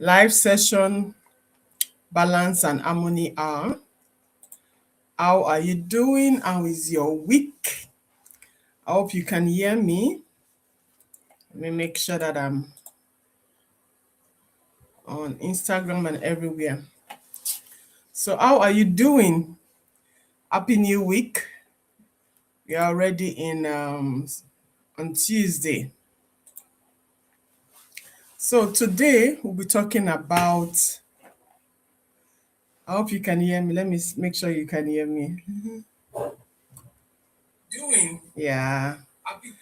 Live session, balance and harmony are. How are you doing? How is your week? I hope you can hear me. Let me make sure that I'm on Instagram and everywhere. So, how are you doing? Happy New Week. We are already in on Tuesday. So today we'll be talking about. I hope you can hear me. Let me make sure you can hear me. Doing Yeah, happy.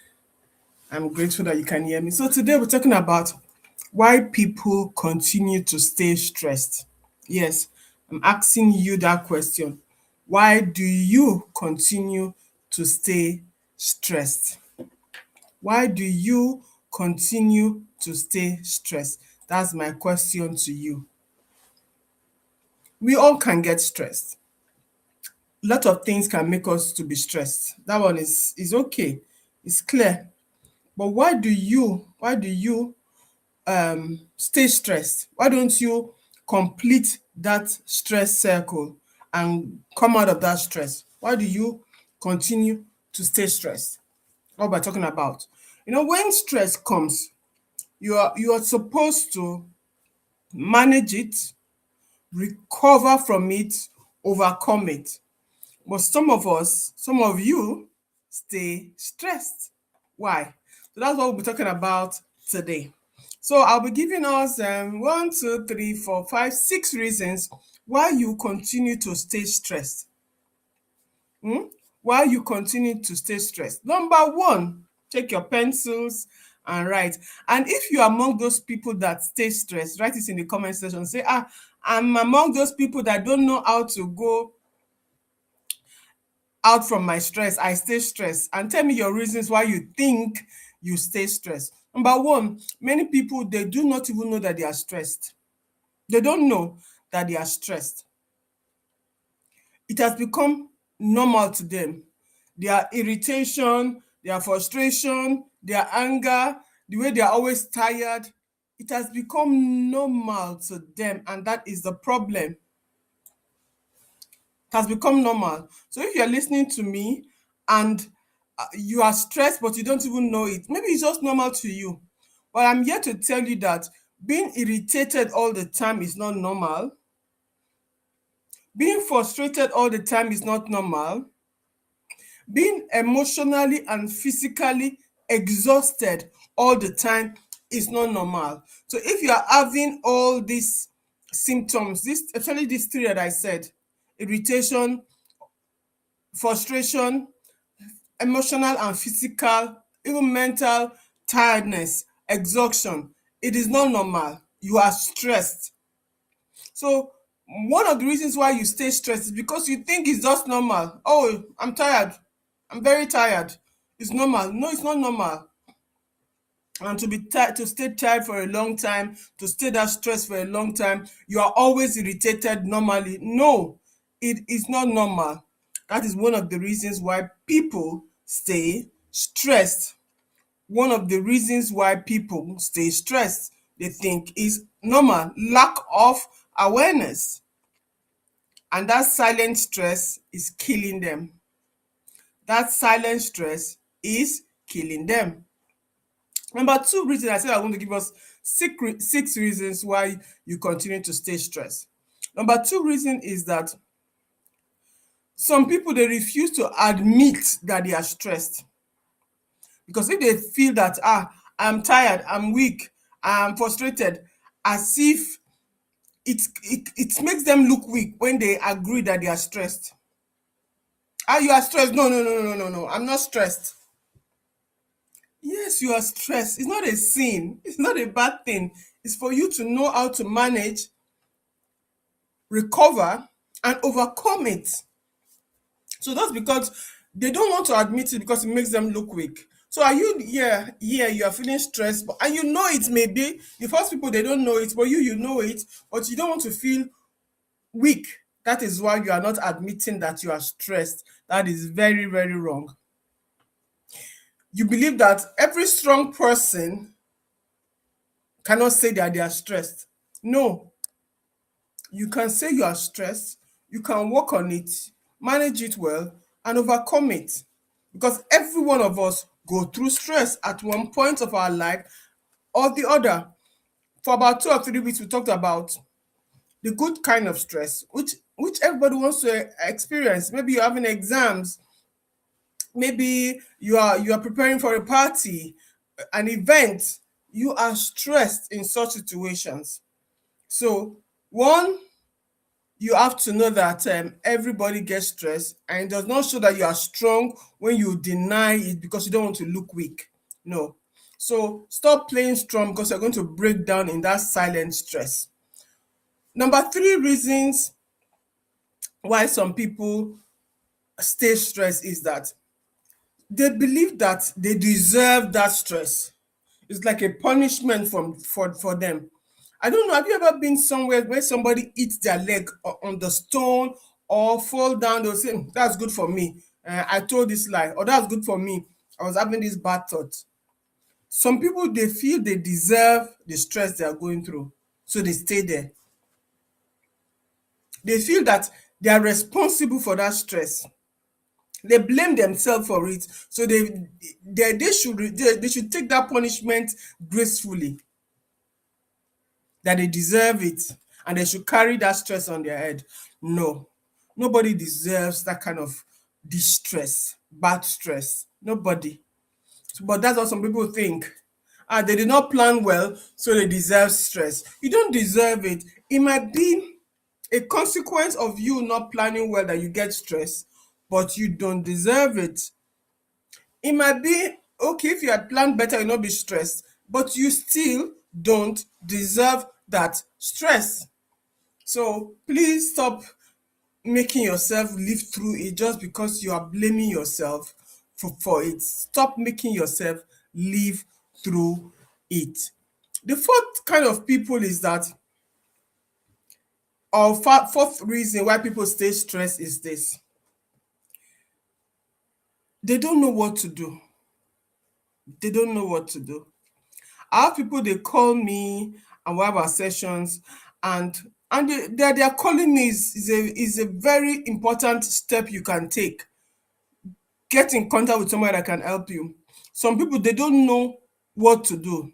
I'm grateful that you can hear me. So today we're talking about why people continue to stay stressed. Yes, I'm asking you that question. Why do you continue to stay stressed? Why do you continue to stay stressed? That's my question to you. We all can get stressed. A lot of things can make us to be stressed. That one is okay. It's clear. But why do you stay stressed? Why don't you complete that stress circle and come out of that stress? Why do you continue to stay stressed? What we're talking about. When stress comes, you are supposed to manage it, recover from it, overcome it. But some of you stay stressed. Why? So that's what we'll be talking about today. So I'll be giving us one, two, three, four, five, six reasons why you continue to stay stressed. Why you continue to stay stressed. Number one, take your pencils and write. And if you're among those people that stay stressed, write it in the comment section. Say, I'm among those people that don't know how to go out from my stress. I stay stressed. And tell me your reasons why you think you stay stressed. Number one, many people, they do not even know that they are stressed. They don't know that they are stressed. It has become normal to them. Their irritation, their frustration, their anger, the way they are always tired, it has become normal to them. And that is the problem. Has become normal. So if you're listening to me and you are stressed but you don't even know it, maybe it's just normal to you. But I'm here to tell you that being irritated all the time is not normal. Being frustrated all the time is not normal. Being emotionally and physically exhausted all the time is not normal. So if you are having all these symptoms, especially these three that I said, irritation, frustration, emotional and physical, even mental tiredness, exhaustion, it is not normal. You are stressed. So one of the reasons why you stay stressed is because you think it's just normal. Oh, I'm tired. I'm very tired. It's normal. No, it's not normal. And to stay tired for a long time, to stay that stress for a long time, you are always irritated normally. No, it is not normal. That is one of the reasons why people stay stressed. One of the reasons why people stay stressed, they think is normal, lack of awareness. And that silent stress is killing them. That silent stress is killing them. Number two reason, I said I want to give us six reasons why you continue to stay stressed. Number two reason is that some people, they refuse to admit that they are stressed. Because if they feel that, I'm tired, I'm weak, I'm frustrated, as if it makes them look weak when they agree that they are stressed. You are stressed? No, no, no, no, no, no. I'm not stressed. Yes, you are stressed. It's not a sin. It's not a bad thing. It's for you to know how to manage, recover, and overcome it. So that's because they don't want to admit it because it makes them look weak. So are you you are feeling stressed, and you know it may be the first people, they don't know it, but you know it, but you don't want to feel weak. That is why you are not admitting that you are stressed. That is very, very wrong. You believe that every strong person cannot say that they are stressed. No, you can say you are stressed, you can work on it, manage it well, and overcome it. Because every one of us go through stress at one point of our life or the other. For about 2 or 3 weeks, we talked about the good kind of stress, which everybody wants to experience. Maybe you're having exams, maybe you are preparing for a party, an event. You are stressed in such situations. So one, you have to know that everybody gets stressed, and it does not show that you are strong when you deny it because you don't want to look weak. No. So stop playing strong because you're going to break down in that silent stress. Number three reasons why some people stay stressed is that they believe that they deserve that stress. It's like a punishment for them. I don't know, have you ever been somewhere where somebody eats their leg on the stone or fall down? They'll say, "Hmm, that's good for me. I told this lie," or "that's good for me. I was having this bad thought." Some people, they feel they deserve the stress they are going through, so they stay there. They feel that they are responsible for that stress. They blame themselves for it, so they should take that punishment gracefully, that they deserve it, and they should carry that stress on their head. No, nobody deserves that kind of distress, bad stress. Nobody. But that's what some people think. They did not plan well, so they deserve stress. You don't deserve it. It might be a consequence of you not planning well that you get stressed, but you don't deserve it. It might be okay if you had planned better, you'll not be stressed, but you still don't deserve that stress. So please stop making yourself live through it just because you are blaming yourself for it. Stop making yourself live through it. The fourth kind of people is that, or fourth reason why people stay stressed is this: they don't know what to do. They don't know what to do. I have people, they call me and we have our sessions, and they are calling me is a very important step you can take. Get in contact with someone that can help you. Some people, they don't know what to do.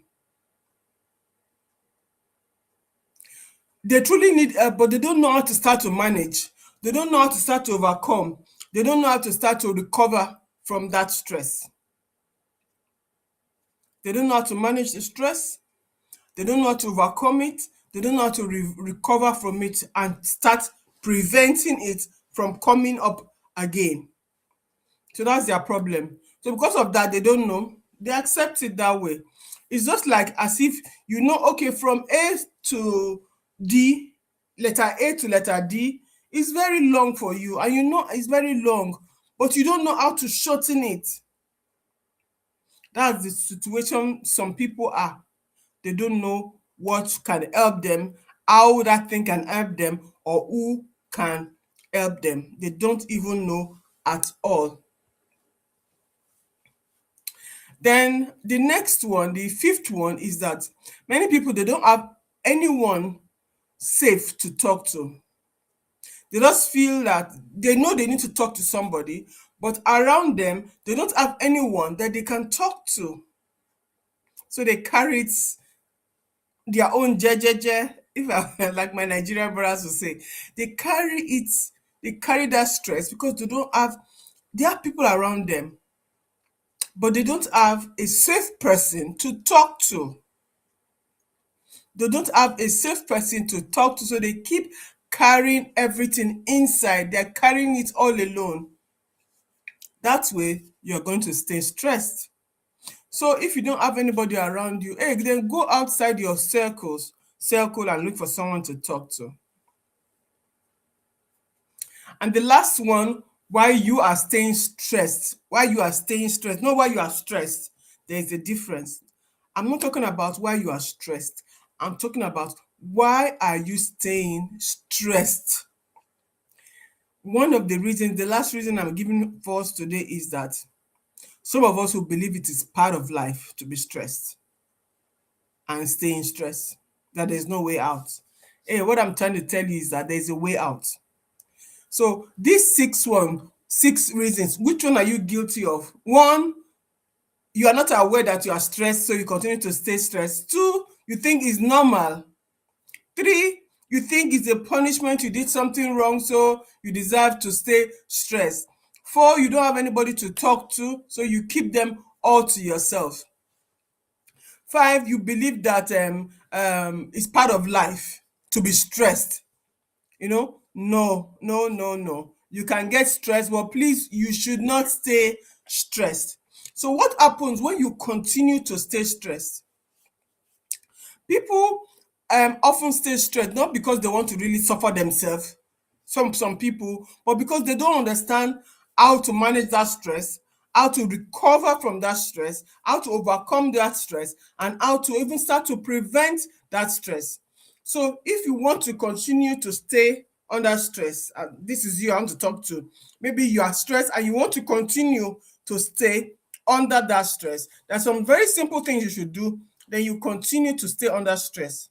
They truly need help, but they don't know how to start to manage. They don't know how to start to overcome. They don't know how to start to recover from that stress. They don't know how to manage the stress. They don't know how to overcome it. They don't know how to recover from it and start preventing it from coming up again. So that's their problem. So because of that, they don't know. They accept it that way. It's just like as if you know, okay, from A to D, letter A to letter D is very long for you, and you know it's very long, but you don't know how to shorten it. That's the situation some people are. They don't know what can help them, how that thing can help them, or who can help them. They don't even know at all. Then the next one, the fifth one, is that many people, they don't have anyone safe to talk to. They just feel that they know they need to talk to somebody, but around them, they don't have anyone that they can talk to. So they carry it their own jejeje. If I like my Nigerian brothers will say, they carry it, they carry that stress because they have people around them, but they don't have a safe person to talk to. They don't have a safe person to talk to, so they keep carrying everything inside. They're carrying it all alone. That way, you're going to stay stressed. So if you don't have anybody around you, hey, then go outside your circle and look for someone to talk to. And the last one, why you are staying stressed, not why you are stressed. There is a difference. I'm not talking about why you are stressed. I'm talking about why are you staying stressed. One of the reasons, the last reason I'm giving for us today is that some of us who believe it is part of life to be stressed and stay in stress. that there's no way out. Hey, what I'm trying to tell you is that there's a way out. So these six reasons, which one are you guilty of? One, you are not aware that you are stressed, so you continue to stay stressed. Two, you think it's normal. Three, you think it's a punishment, you did something wrong, so you deserve to stay stressed. Four, you don't have anybody to talk to, so you keep them all to yourself. Five, you believe that it's part of life to be stressed. No, no, no, no. You can get stressed, but please, you should not stay stressed. So what happens when you continue to stay stressed? People often stay stressed not because they want to really suffer themselves, some people, but because they don't understand how to manage that stress, how to recover from that stress, how to overcome that stress, and how to even start to prevent that stress. So if you want to continue to stay under stress, and this is you I want to talk to, maybe you are stressed and you want to continue to stay under that stress, there's some very simple things you should do, then you continue to stay under stress.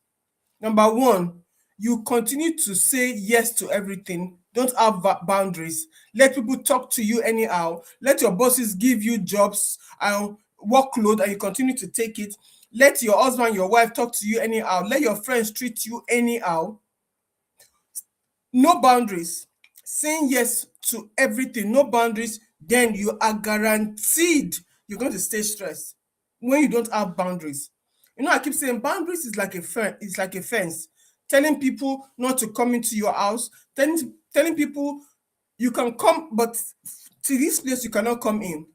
Number one, you continue to say yes to everything. Don't have boundaries. Let people talk to you anyhow. Let your bosses give you jobs and workload and you continue to take it. Let your husband, your wife talk to you anyhow. Let your friends treat you anyhow. No boundaries. Saying yes to everything, no boundaries, then you are guaranteed you're going to stay stressed when you don't have boundaries. I keep saying boundaries is like a fence, telling people not to come into your house, telling people you can come, but to this place you cannot come in.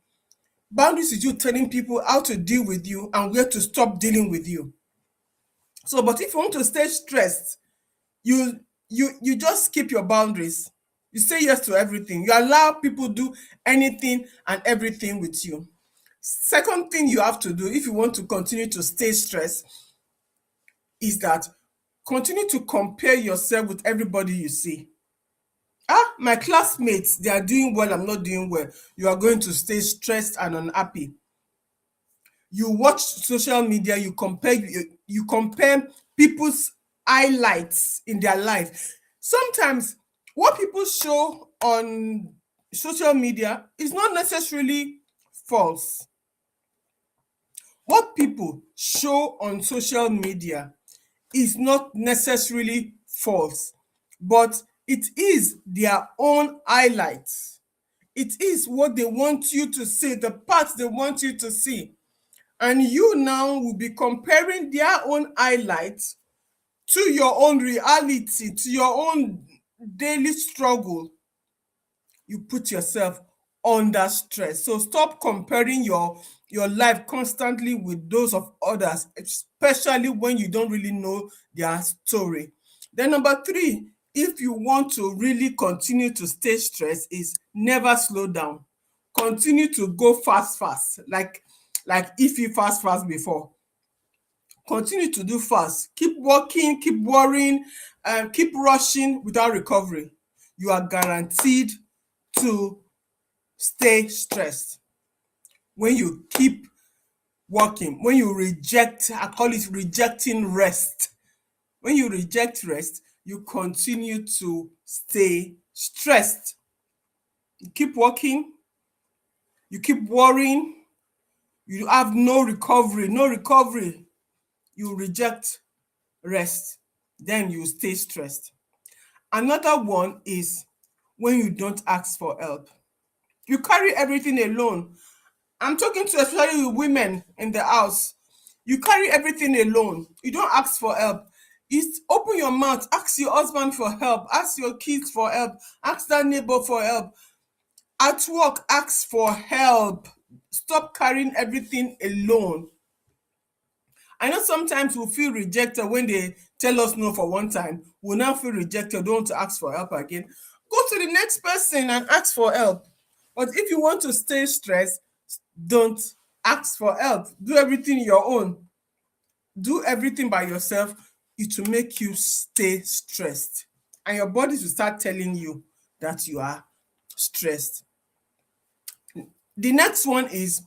Boundaries is you telling people how to deal with you and where to stop dealing with you. So, but if you want to stay stressed, you you just keep your boundaries. You say yes to everything. You allow people do anything and everything with you. Second thing you have to do if you want to continue to stay stressed is that continue to compare yourself with everybody you see. My classmates, they are doing well, I'm not doing well. You are going to stay stressed and unhappy. You watch social media, you compare people's highlights in their life. Sometimes what people show on social media is not necessarily false. What people show on social media is not necessarily false, but it is their own highlights. It is what they want you to see, the parts they want you to see. And you now will be comparing their own highlights to your own reality, to your own daily struggle. You put yourself under stress. So stop comparing your life constantly with those of others, especially when you don't really know their story. Then number three, if you want to really continue to stay stressed, is never slow down. Continue to go fast, like if you fast before. Continue to do fast. Keep working, keep worrying, and keep rushing without recovery. You are guaranteed to stay stressed. When you keep working, when you reject, I call it rejecting rest. When you reject rest, you continue to stay stressed. You keep working, you keep worrying, you have no recovery. You reject rest, then you stay stressed. Another one is when you don't ask for help. You carry everything alone. I'm talking to especially women in the house. You carry everything alone. You don't ask for help. It's open your mouth, ask your husband for help, ask your kids for help, ask that neighbor for help. At work, ask for help. Stop carrying everything alone. I know sometimes we feel rejected when they tell us no for one time. We'll now feel rejected, don't want to ask for help again. Go to the next person and ask for help. But if you want to stay stressed, don't ask for help. Do everything your own. Do everything by yourself. It will make you stay stressed. And your body will start telling you that you are stressed. The next one is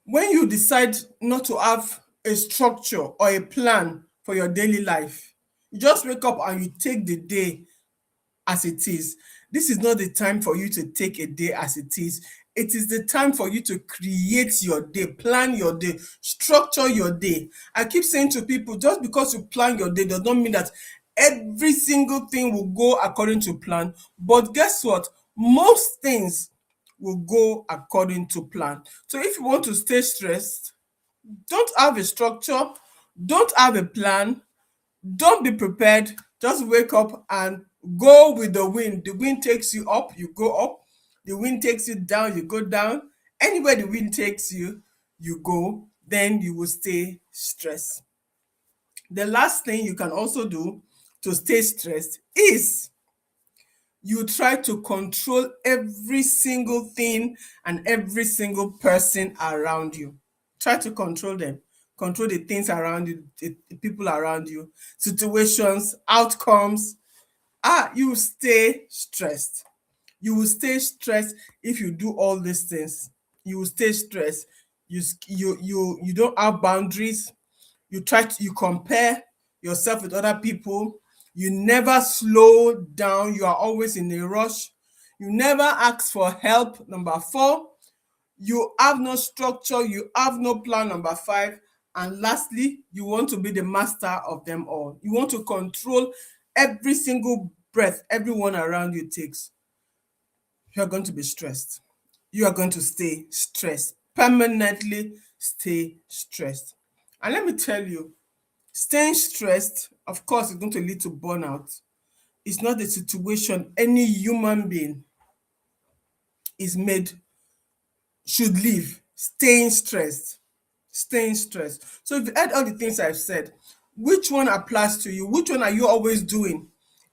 when you decide not to have a structure or a plan for your daily life. You just wake up and you take the day as it is. This is not the time for you to take a day as it is. It is the time for you to create your day, plan your day, structure your day. I keep saying to people, just because you plan your day does not mean that every single thing will go according to plan. But guess what? Most things will go according to plan. So if you want to stay stressed, don't have a structure, don't have a plan, don't be prepared. Just wake up and go with the wind. The wind takes you up, you go up. The wind takes you down, you go down. Anywhere the wind takes you, you go. Then you will stay stressed. The last thing you can also do to stay stressed is you try to control every single thing and every single person around you. Try to control them. Control the things around you, the people around you, situations, outcomes. You stay stressed. You will stay stressed if you do all these things. You will stay stressed. You don't have boundaries. You compare yourself with other people. You never slow down. You are always in a rush. You never ask for help. Number 4, you have no structure, you have no plan. Number 5, and lastly, you want to be the master of them all. You want to control every single breath everyone around you takes. You are going to be stressed. You are going to stay stressed, permanently stay stressed. And let me tell you, staying stressed, of course, is going to lead to burnout. It's not a situation any human being is made should live. Staying stressed. So if you add all the things I've said, which one applies to you? Which one are you always doing?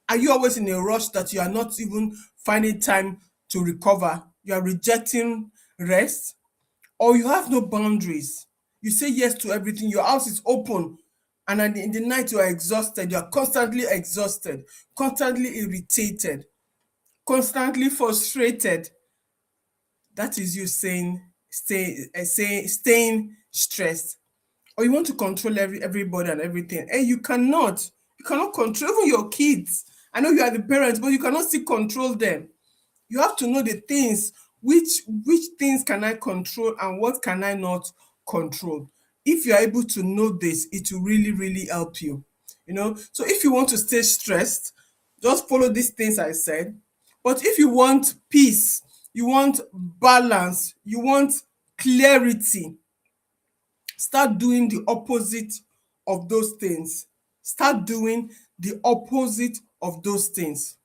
Are you always in a rush that you are not even finding time to recover? You are rejecting rest, or you have no boundaries. You say yes to everything. Your house is open, and in the night you are exhausted. You are constantly exhausted, constantly irritated, constantly frustrated. That is you staying stressed. Or you want to control everybody and everything. And you cannot. You cannot control even your kids. I know you are the parents, but you cannot still control them. You have to know the things, which things can I control and what can I not control. If you are able to know this, it will really, really help you. So if you want to stay stressed, just follow these things I said. But if you want peace, you want balance, you want clarity, start doing the opposite of those things. Start doing the opposite of those things.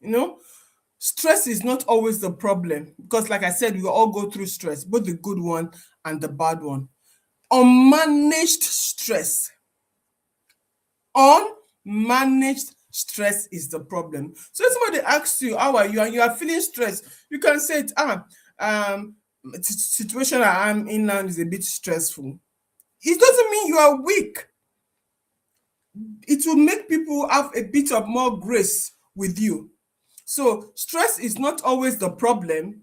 You know, stress is not always the problem, because like I said, we all go through stress, both the good one and the bad one. Unmanaged stress. Unmanaged stress is the problem. So if somebody asks you, how are you, and you are feeling stressed, you can say, situation I am in now is a bit stressful. It doesn't mean you are weak. It will make people have a bit of more grace with you. So stress is not always the problem.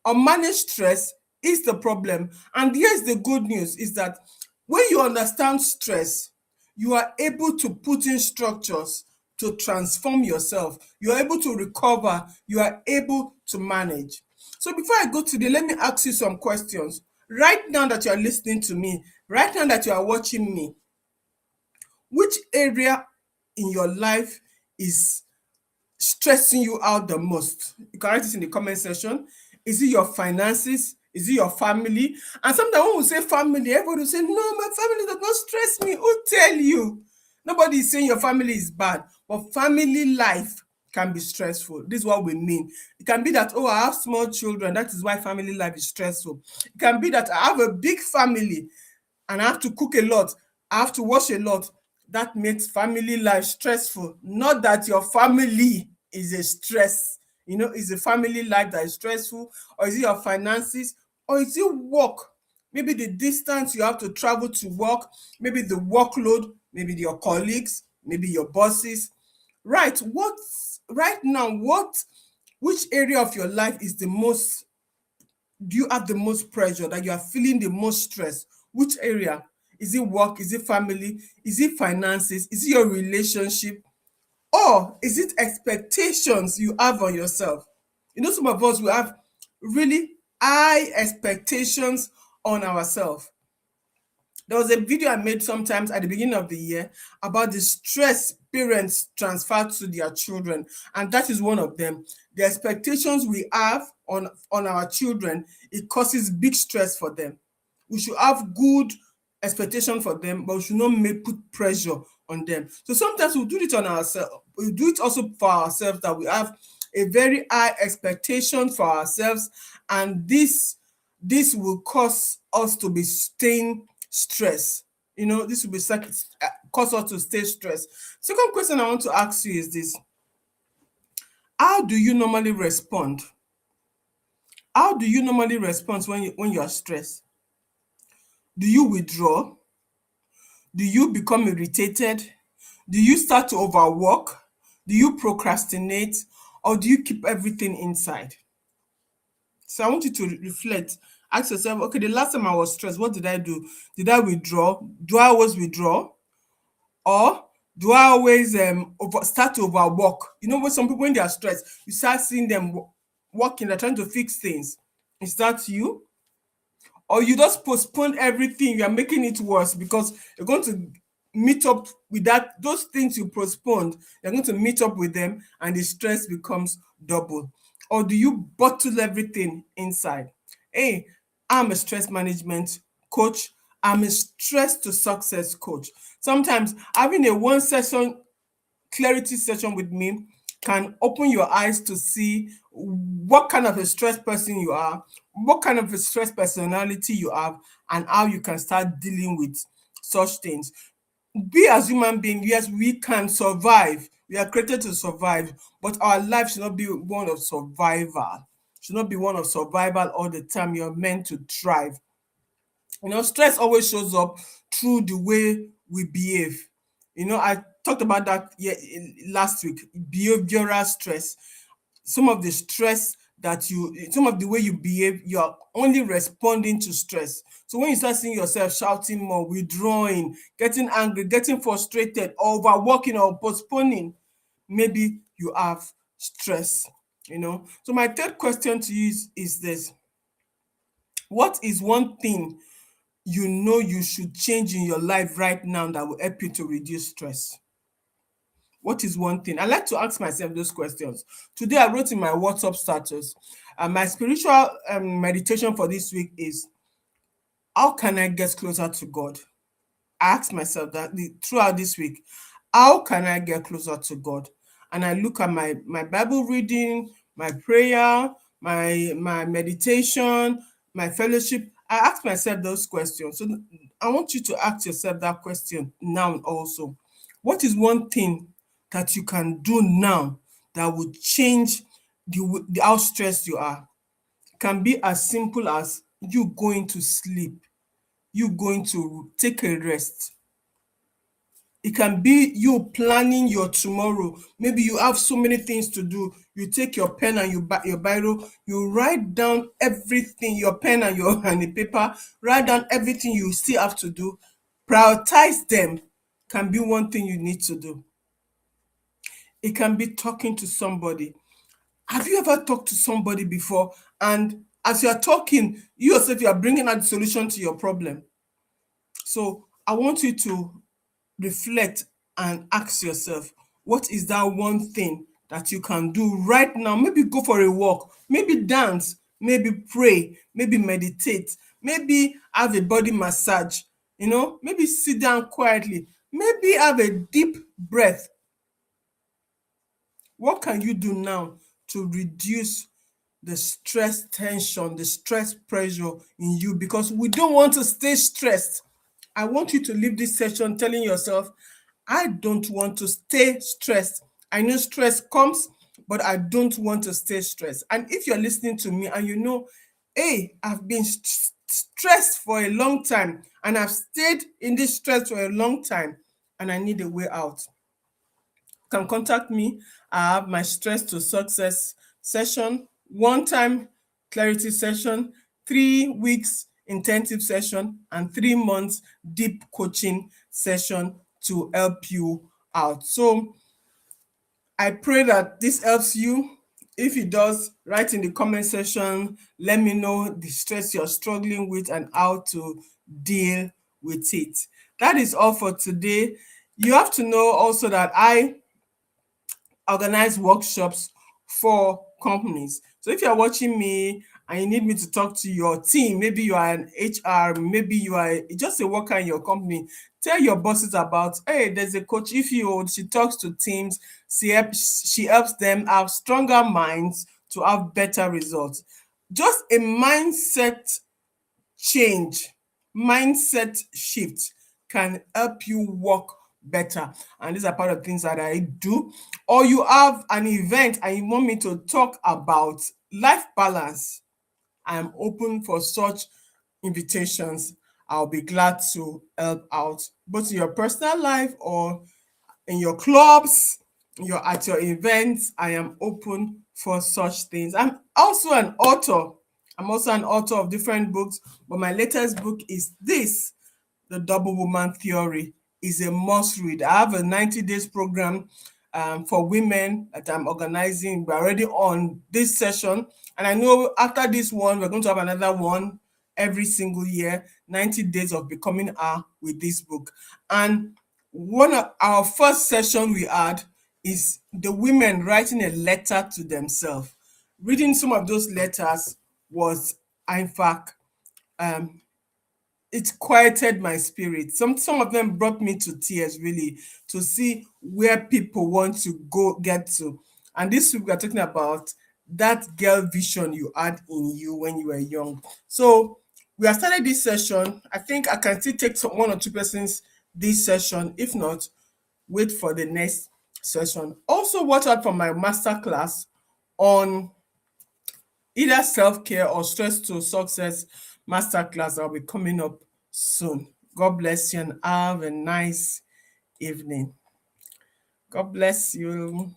Unmanaged stress is the problem. And here's the good news is that when you understand stress, you are able to put in structures to transform yourself. You are able to recover. You are able to manage. So before I go today, let me ask you some questions. Right now that you are listening to me, right now that you are watching me, which area in your life is stressing you out the most? You can write it in the comment section. Is it your finances? Is it your family? And sometimes when we say family, everybody will say, no, my family does not stress me. Who tell you? Nobody is saying your family is bad, but family life can be stressful. This is what we mean. It can be that, oh, I have small children. That is why family life is stressful. It can be that I have a big family and I have to cook a lot. I have to wash a lot. That makes family life stressful. Not that your family is a stress. Is a family life that is stressful, or is it your finances, or is it work? Maybe the distance you have to travel to work, maybe the workload, maybe your colleagues, maybe your bosses. Right now, which area of your life is the most, do you have the most pressure, that you are feeling the most stress? Which area? Is it work? Is it family? Is it finances? Is it your relationship? Or is it expectations you have on yourself? Some of us will have really high expectations on ourselves. There was a video I made sometimes at the beginning of the year about the stress parents transfer to their children, and that is one of them. The expectations we have on our children, it causes big stress for them. We should have good expectation for them, but we should not put pressure on them. So sometimes we do it on ourselves. We do it also for ourselves, that we have a very high expectation for ourselves, and this will cause us to be staying stressed. This will be cause us to stay stressed. Second question I want to ask you is this: how do you normally respond? How do you normally respond when you are stressed? Do you withdraw? Do you become irritated? Do you start to overwork? Do you procrastinate? Or do you keep everything inside? So I want you to reflect. Ask yourself, okay, the last time I was stressed, what did I do? Did I withdraw? Do I always withdraw? Or do I always start to overwork? When some people, when they are stressed, you start seeing them working, they're trying to fix things. Is that you? Or you just postpone everything, you're making it worse because you're going to meet up with those things you postponed, you're going to meet up with them, and the stress becomes double. Or do you bottle everything inside? Hey, I'm a stress management coach. I'm a stress to success coach. Sometimes having a one session clarity session with me can open your eyes to see what kind of a stress person you are, what kind of a stress personality you have, and how you can start dealing with such things. We as human beings, yes, we can survive. We are created to survive, but our life should not be one of survival. Should not be one of survival all the time. You're meant to thrive. Stress always shows up through the way we behave. I talked about that last week. Behavioral stress. Some of the stress some of the way you behave, you are only responding to stress. So when you start seeing yourself shouting more, withdrawing, getting angry, getting frustrated, overworking or postponing, maybe you have stress. So my third question to you is this: what is one thing you should change in your life right now that will help you to reduce stress? What is one thing? I like to ask myself those questions. Today, I wrote in my WhatsApp status, my spiritual meditation for this week is, how can I get closer to God? I asked myself that throughout this week, how can I get closer to God? And I look at my Bible reading, my prayer, my meditation, my fellowship. I ask myself those questions. So I want you to ask yourself that question now also. What is one thing that you can do now that would change how stressed you are? It can be as simple as you going to sleep, you going to take a rest. It can be you planning your tomorrow. Maybe you have so many things to do. You take your pen and your biro, you write down everything, your pen and and the paper, write down everything you still have to do. Prioritize them. Can be one thing you need to do. It can be talking to somebody. Have you ever talked to somebody before, and as you're talking, you yourself, you are bringing out the solution to your problem? So I want you to reflect and ask yourself, what is that one thing that you can do right now? Maybe go for a walk, maybe dance, maybe pray, maybe meditate, maybe have a body massage, maybe sit down quietly, maybe have a deep breath. What can you do now to reduce the stress tension, the stress pressure in you? Because we don't want to stay stressed. I want you to leave this session telling yourself, I don't want to stay stressed. I know stress comes, but I don't want to stay stressed. And if you're listening to me and hey, I've been stressed for a long time, and I've stayed in this stress for a long time, and I need a way out, can contact me. I have my stress to success session, one time clarity session, 3 weeks intensive session and 3 months deep coaching session to help you out. So I pray that this helps you. If it does, write in the comment section. Let me know the stress you're struggling with and how to deal with it. That is all for today. You have to know also that I organize workshops for companies. So if you're watching me and you need me to talk to your team, maybe you are an HR, maybe you are just a worker in your company, tell your bosses about, hey, there's a coach. If you she talks to teams, she helps them have stronger minds to have better results. Just a change, mindset shift can help you work better. And these are part of things that I do. Or you have an event and you want me to talk about life balance. I am open for such invitations. I'll be glad to help out both in your personal life or in your clubs, at your events. I am open for such things. I'm also an author of different books, but my latest book is this, The Double Woman Theory. Is a must read. I have a 90 days program for women that I'm organizing. We're already on this session, and I know after this one, we're going to have another one every single year, 90 days of becoming her with this book. And one of our first session we had is the women writing a letter to themselves. Reading some of those letters was, in fact, it quieted my spirit. Some of them brought me to tears, really, to see where people want to go get to. And this week we're talking about that girl vision you had in you when you were young. So we have started this session. I think I can still take one or two persons this session. If not, wait for the next session. Also, watch out for my masterclass on either self-care or stress to success masterclass that will be coming up soon. God bless you and have a nice evening. God bless you.